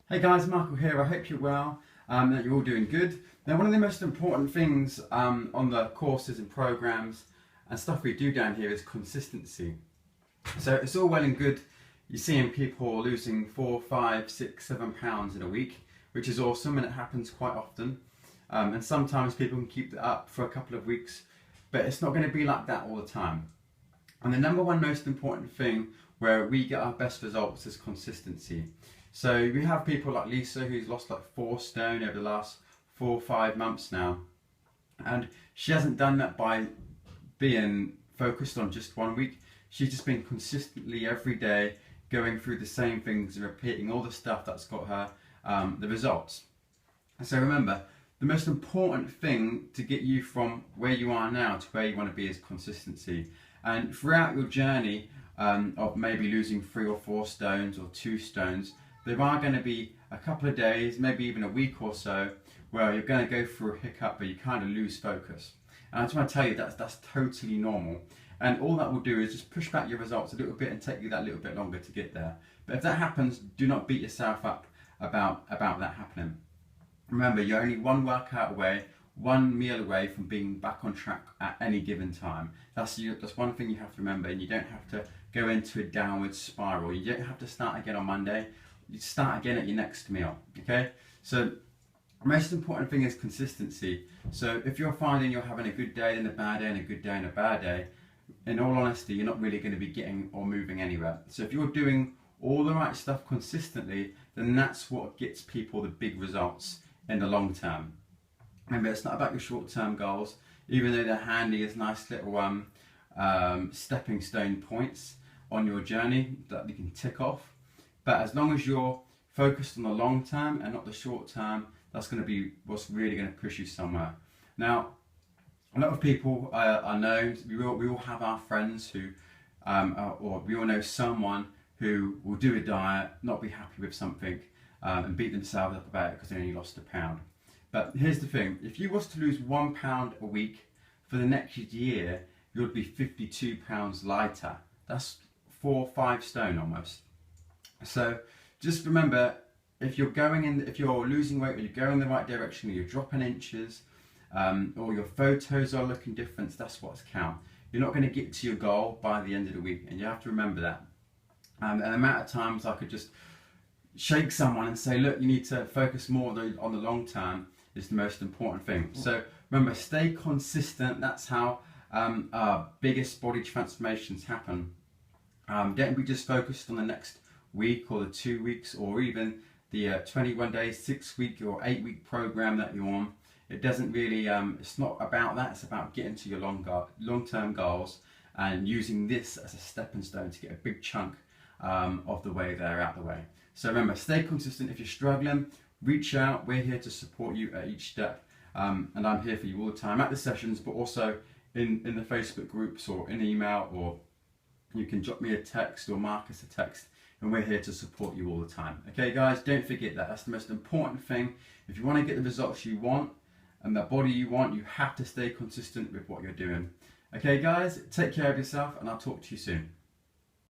Hey guys, Michael here. I hope you're well, that you're all doing good. Now, one of the most important things on the courses and programs and stuff we do down here is consistency. So it's all well and good you're seeing people losing 4, 5, 6, 7 pounds in a week, which is awesome, and it happens quite often. And sometimes people can keep that up for a couple of weeks, but it's not going to be like that all the time. And the number one most important thing where we get our best results is consistency. So we have people like Lisa, who's lost like 4 stone over the last 4 or 5 months now. And she hasn't done that by being focused on just one week. She's just been consistently every day going through the same things and repeating all the stuff that's got her the results. So remember, the most important thing to get you from where you are now to where you want to be is consistency. And throughout your journey of maybe losing 3 or 4 stones or 2 stones, there are going to be a couple of days, maybe even a week or so, where you're going to go through a hiccup, but you kind of lose focus. And I just want to tell you that's totally normal. And all that will do is just push back your results a little bit and take you that little bit longer to get there. But if that happens, do not beat yourself up about that happening. Remember, you're only one workout away, one meal away from being back on track at any given time. That's one thing you have to remember, and you don't have to go into a downward spiral. You don't have to start again on Monday. You start again at your next meal, okay? So the most important thing is consistency. So if you're finding you're having a good day and a bad day and a good day and a bad day, in all honesty, you're not really going to be getting or moving anywhere. So if you're doing all the right stuff consistently, then that's what gets people the big results in the long term. Remember, it's not about your short-term goals, even though they're handy as nice little stepping stone points on your journey that you can tick off. But as long as you're focused on the long term and not the short term, that's going to be what's really going to push you somewhere. Now, a lot of people are known, we all have our friends who, or we all know someone who will do a diet, not be happy with something, and beat themselves up about it because they only lost a pound. But here's the thing, if you was to lose 1 pound a week for the next year, you'd be 52 pounds lighter. That's 4 or 5 stone almost. So just remember, if you're losing weight, or you're going in the right direction, or you're dropping inches, or your photos are looking different, that's what's count. You're not going to get to your goal by the end of the week, and you have to remember that. And the amount of times I could just shake someone and say, look, you need to focus more on the long term is the most important thing. So remember, stay consistent. That's how our biggest body transformations happen. Don't be just focused on the next week or the 2 weeks or even the 21 days, 6-week or 8-week program that you're on. It doesn't really, it's not about that. It's about getting to your long-term goals and using this as a stepping stone to get a big chunk of the way there out the way. So remember, stay consistent. If you're struggling, reach out. We're here to support you at each step, and I'm here for you all the time at the sessions, but also in the Facebook groups or in email, or you can drop me a text or mark us a text, and we're here to support you all the time. Okay guys, don't forget that. That's the most important thing. If you want to get the results you want and the body you want, you have to stay consistent with what you're doing. Okay guys, take care of yourself, and I'll talk to you soon.